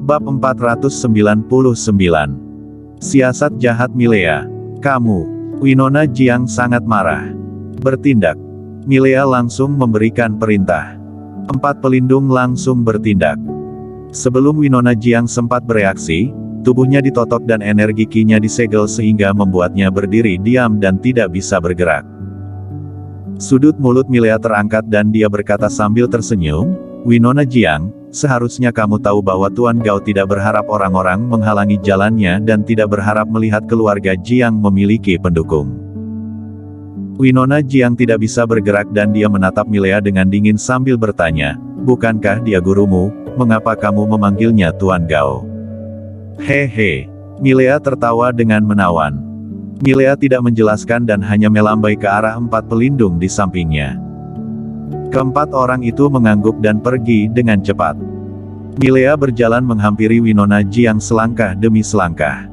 Bab 499. Siasat jahat Milea. Kamu. Winona Jiang sangat marah. Bertindak. Milea langsung memberikan perintah. 4 pelindung langsung bertindak. Sebelum Winona Jiang sempat bereaksi, tubuhnya ditotok dan energi Qi-nya disegel sehingga membuatnya berdiri diam dan tidak bisa bergerak. Sudut mulut Milea terangkat dan dia berkata sambil tersenyum, "Winona Jiang, seharusnya kamu tahu bahwa Tuan Gao tidak berharap orang-orang menghalangi jalannya dan tidak berharap melihat keluarga Jiang memiliki pendukung." Winona Jiang tidak bisa bergerak dan dia menatap Milea dengan dingin sambil bertanya, "Bukankah dia gurumu, mengapa kamu memanggilnya Tuan Gao?" "Hehe." Milea tertawa dengan menawan. Milea tidak menjelaskan dan hanya melambai ke arah 4 pelindung di sampingnya. Keempat orang itu mengangguk dan pergi dengan cepat. Milea berjalan menghampiri Winona Jiang selangkah demi selangkah.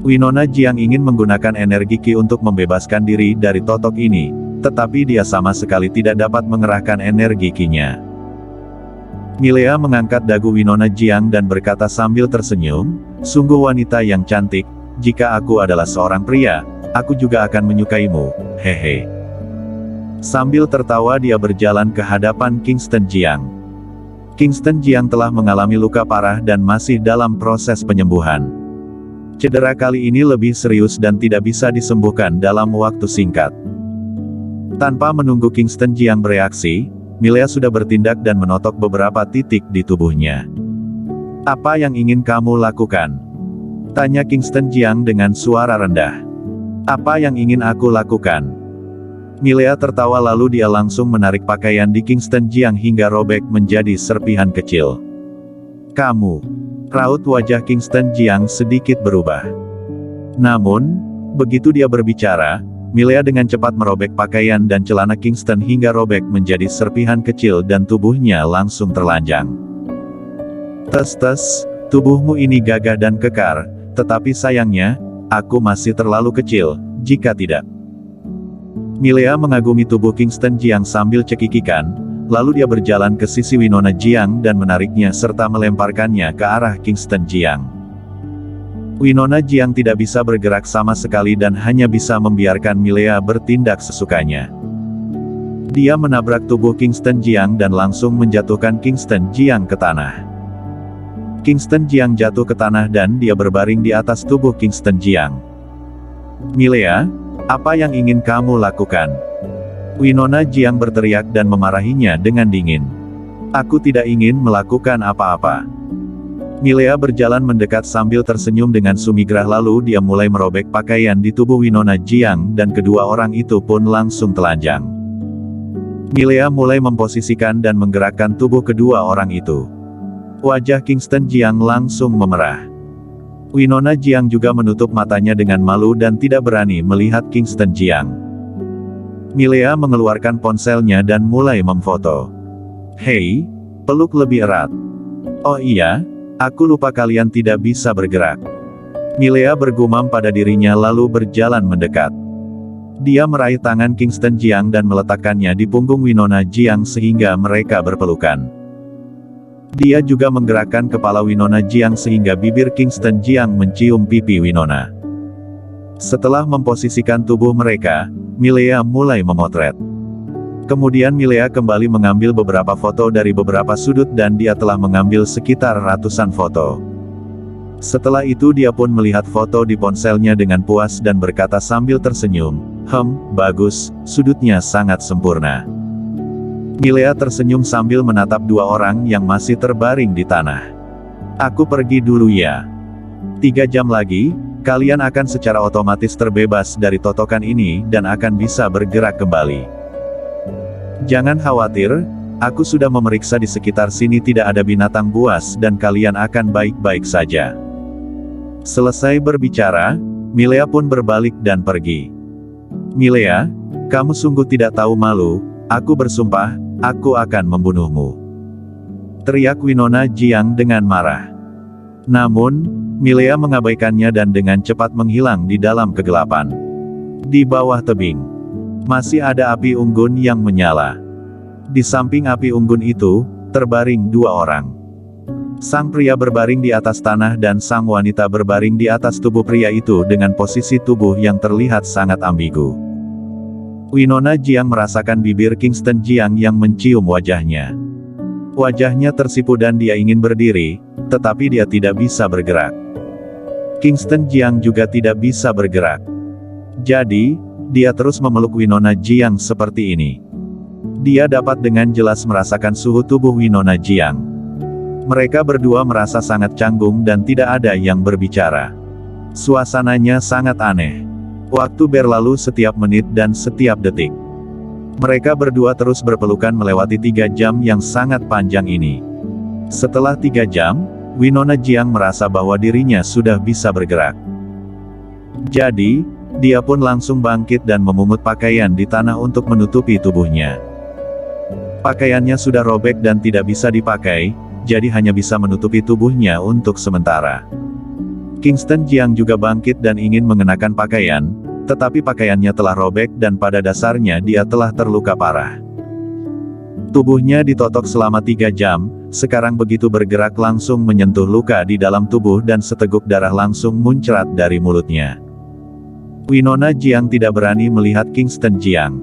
Winona Jiang ingin menggunakan energi Qi untuk membebaskan diri dari totok ini, tetapi dia sama sekali tidak dapat mengerahkan energi Qi-nya. Milea mengangkat dagu Winona Jiang dan berkata sambil tersenyum, "Sungguh wanita yang cantik, jika aku adalah seorang pria, aku juga akan menyukaimu, hehe." Sambil tertawa dia berjalan ke hadapan Kingston Jiang. Kingston Jiang telah mengalami luka parah dan masih dalam proses penyembuhan. Cedera kali ini lebih serius dan tidak bisa disembuhkan dalam waktu singkat. Tanpa menunggu Kingston Jiang bereaksi, Milea sudah bertindak dan menotok beberapa titik di tubuhnya. "Apa yang ingin kamu lakukan?" tanya Kingston Jiang dengan suara rendah. "Apa yang ingin aku lakukan?" Milea tertawa lalu dia langsung menarik pakaian di Kingston Jiang hingga robek menjadi serpihan kecil. "Kamu." Raut wajah Kingston Jiang sedikit berubah. Namun, begitu dia berbicara, Milea dengan cepat merobek pakaian dan celana Kingston hingga robek menjadi serpihan kecil dan tubuhnya langsung telanjang. "Tes, tubuhmu ini gagah dan kekar, tetapi sayangnya, aku masih terlalu kecil, jika tidak." Milea mengagumi tubuh Kingston Jiang sambil cekikikan, lalu dia berjalan ke sisi Winona Jiang dan menariknya serta melemparkannya ke arah Kingston Jiang. Winona Jiang tidak bisa bergerak sama sekali dan hanya bisa membiarkan Milea bertindak sesukanya. Dia menabrak tubuh Kingston Jiang dan langsung menjatuhkan Kingston Jiang ke tanah. Kingston Jiang jatuh ke tanah dan dia berbaring di atas tubuh Kingston Jiang. "Milea, apa yang ingin kamu lakukan?" Winona Jiang berteriak dan memarahinya dengan dingin. "Aku tidak ingin melakukan apa-apa." Milea berjalan mendekat sambil tersenyum dengan sumigrah lalu dia mulai merobek pakaian di tubuh Winona Jiang dan kedua orang itu pun langsung telanjang. Milea mulai memposisikan dan menggerakkan tubuh kedua orang itu. Wajah Kingston Jiang langsung memerah. Winona Jiang juga menutup matanya dengan malu dan tidak berani melihat Kingston Jiang. Milea mengeluarkan ponselnya dan mulai memfoto. "Hei, peluk lebih erat." "Oh iya, aku lupa kalian tidak bisa bergerak." Milea bergumam pada dirinya lalu berjalan mendekat. Dia meraih tangan Kingston Jiang dan meletakkannya di punggung Winona Jiang sehingga mereka berpelukan. Dia juga menggerakkan kepala Winona Jiang sehingga bibir Kingston Jiang mencium pipi Winona. Setelah memposisikan tubuh mereka, Milea mulai memotret. Kemudian Milea kembali mengambil beberapa foto dari beberapa sudut dan dia telah mengambil sekitar ratusan foto. Setelah itu dia pun melihat foto di ponselnya dengan puas dan berkata sambil tersenyum, Bagus, sudutnya sangat sempurna." Milea tersenyum sambil menatap dua orang yang masih terbaring di tanah. "Aku pergi dulu ya. 3 jam lagi, kalian akan secara otomatis terbebas dari totokan ini dan akan bisa bergerak kembali. Jangan khawatir, aku sudah memeriksa di sekitar sini tidak ada binatang buas dan kalian akan baik-baik saja." Selesai berbicara, Milea pun berbalik dan pergi. "Milea, kamu sungguh tidak tahu malu, aku bersumpah, aku akan membunuhmu," teriak Winona Jiang dengan marah. Namun, Milea mengabaikannya dan dengan cepat menghilang di dalam kegelapan. Di bawah tebing, masih ada api unggun yang menyala. Di samping api unggun itu, terbaring 2 orang. Sang pria berbaring di atas tanah dan sang wanita berbaring di atas tubuh pria itu dengan posisi tubuh yang terlihat sangat ambigu. Winona Jiang merasakan bibir Kingston Jiang yang mencium wajahnya. Wajahnya tersipu dan dia ingin berdiri, tetapi dia tidak bisa bergerak. Kingston Jiang juga tidak bisa bergerak. Jadi, dia terus memeluk Winona Jiang seperti ini. Dia dapat dengan jelas merasakan suhu tubuh Winona Jiang. Mereka berdua merasa sangat canggung dan tidak ada yang berbicara. Suasananya sangat aneh. Waktu berlalu setiap menit dan setiap detik. Mereka berdua terus berpelukan melewati 3 jam yang sangat panjang ini. Setelah 3 jam, Winona Jiang merasa bahwa dirinya sudah bisa bergerak. Jadi, dia pun langsung bangkit dan memungut pakaian di tanah untuk menutupi tubuhnya. Pakaiannya sudah robek dan tidak bisa dipakai, jadi hanya bisa menutupi tubuhnya untuk sementara. Kingston Jiang juga bangkit dan ingin mengenakan pakaian, tetapi pakaiannya telah robek dan pada dasarnya dia telah terluka parah. Tubuhnya ditotok selama 3 jam, sekarang begitu bergerak langsung menyentuh luka di dalam tubuh dan seteguk darah langsung muncrat dari mulutnya. Winona Jiang tidak berani melihat Kingston Jiang.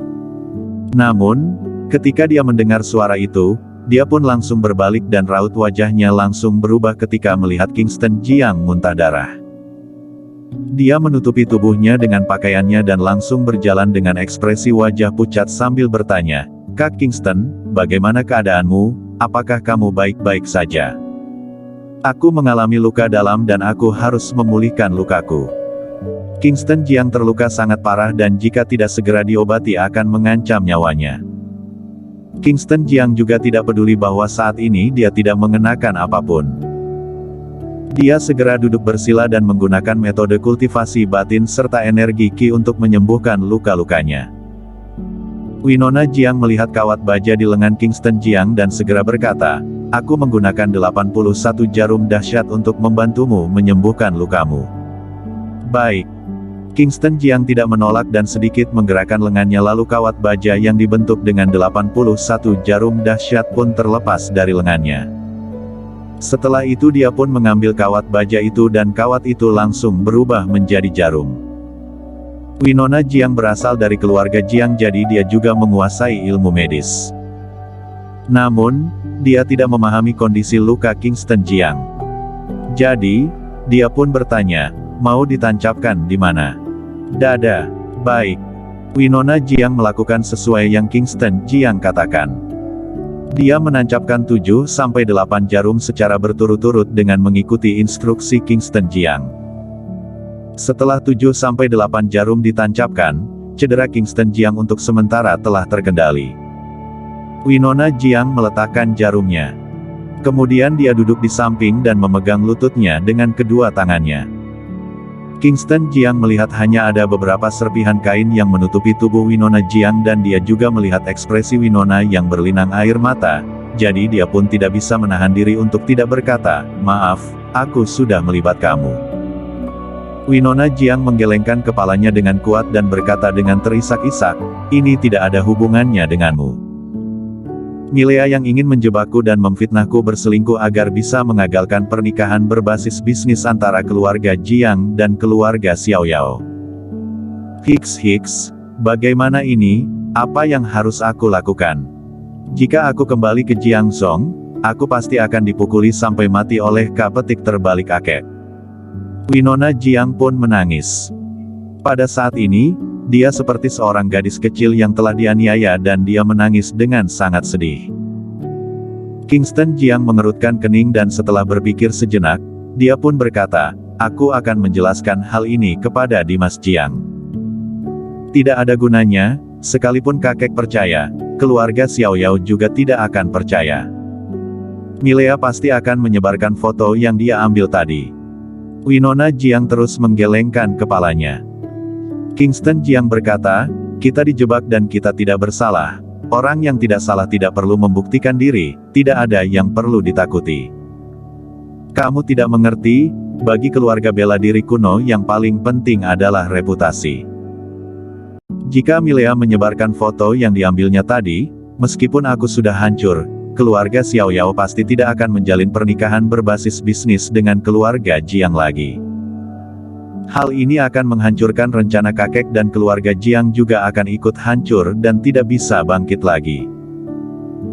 Namun, ketika dia mendengar suara itu, dia pun langsung berbalik dan raut wajahnya langsung berubah ketika melihat Kingston Jiang muntah darah. Dia menutupi tubuhnya dengan pakaiannya dan langsung berjalan dengan ekspresi wajah pucat sambil bertanya, "Kak Kingston, bagaimana keadaanmu? Apakah kamu baik-baik saja? Aku mengalami luka dalam dan aku harus memulihkan lukaku." Kingston Jiang terluka sangat parah dan jika tidak segera diobati akan mengancam nyawanya. Kingston Jiang juga tidak peduli bahwa saat ini dia tidak mengenakan apapun. Dia segera duduk bersila dan menggunakan metode kultivasi batin serta energi Qi untuk menyembuhkan luka-lukanya. Winona Jiang melihat kawat baja di lengan Kingston Jiang dan segera berkata, "Aku menggunakan 81 jarum dahsyat untuk membantumu menyembuhkan lukamu." "Baik." Kingston Jiang tidak menolak dan sedikit menggerakkan lengannya lalu kawat baja yang dibentuk dengan 81 jarum dahsyat pun terlepas dari lengannya. Setelah itu dia pun mengambil kawat baja itu dan kawat itu langsung berubah menjadi jarum. Winona Jiang berasal dari keluarga Jiang jadi dia juga menguasai ilmu medis. Namun, dia tidak memahami kondisi luka Kingston Jiang. Jadi, dia pun bertanya, "Mau ditancapkan di mana?" "Dada." "Baik." Winona Jiang melakukan sesuai yang Kingston Jiang katakan. Dia menancapkan 7-8 jarum secara berturut-turut dengan mengikuti instruksi Kingston Jiang. Setelah 7-8 jarum ditancapkan, cedera Kingston Jiang untuk sementara telah terkendali. Winona Jiang meletakkan jarumnya. Kemudian dia duduk di samping dan memegang lututnya dengan kedua tangannya. Kingston Jiang melihat hanya ada beberapa serpihan kain yang menutupi tubuh Winona Jiang dan dia juga melihat ekspresi Winona yang berlinang air mata, jadi dia pun tidak bisa menahan diri untuk tidak berkata, "Maaf, aku sudah melibat kamu." Winona Jiang menggelengkan kepalanya dengan kuat dan berkata dengan terisak-isak, "Ini tidak ada hubungannya denganmu. Milea yang ingin menjebakku dan memfitnahku berselingkuh agar bisa mengagalkan pernikahan berbasis bisnis antara keluarga Jiang dan keluarga Xiaoyao." Hiks, bagaimana ini? Apa yang harus aku lakukan? Jika aku kembali ke Jiangzhong, aku pasti akan dipukuli sampai mati oleh petik terbalik akek. Winona Jiang pun menangis. Pada saat ini, dia seperti seorang gadis kecil yang telah dianiaya dan dia menangis dengan sangat sedih. Kingston Jiang mengerutkan kening dan setelah berpikir sejenak, dia pun berkata, "Aku akan menjelaskan hal ini kepada Dimas Jiang. Tidak ada gunanya, sekalipun kakek percaya, keluarga Xiaoyao juga tidak akan percaya. Milea pasti akan menyebarkan foto yang dia ambil tadi." Winona Jiang terus menggelengkan kepalanya. Kingston Jiang berkata, "Kita dijebak dan kita tidak bersalah. Orang yang tidak salah tidak perlu membuktikan diri, tidak ada yang perlu ditakuti. Kamu tidak mengerti, bagi keluarga bela diri kuno yang paling penting adalah reputasi. Jika Milea menyebarkan foto yang diambilnya tadi, meskipun aku sudah hancur, keluarga Xiao Yao pasti tidak akan menjalin pernikahan berbasis bisnis dengan keluarga Jiang lagi. Hal ini akan menghancurkan rencana kakek dan keluarga Jiang juga akan ikut hancur dan tidak bisa bangkit lagi.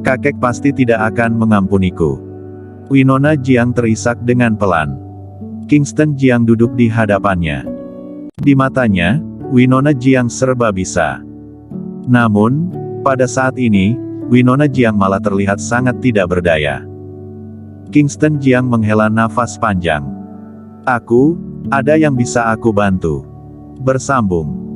Kakek pasti tidak akan mengampuniku. Winona Jiang terisak dengan pelan. Kingston Jiang duduk di hadapannya. Di matanya, Winona Jiang serba bisa. Namun, pada saat ini, Winona Jiang malah terlihat sangat tidak berdaya. Kingston Jiang menghela nafas panjang. Ada yang bisa aku bantu. Bersambung.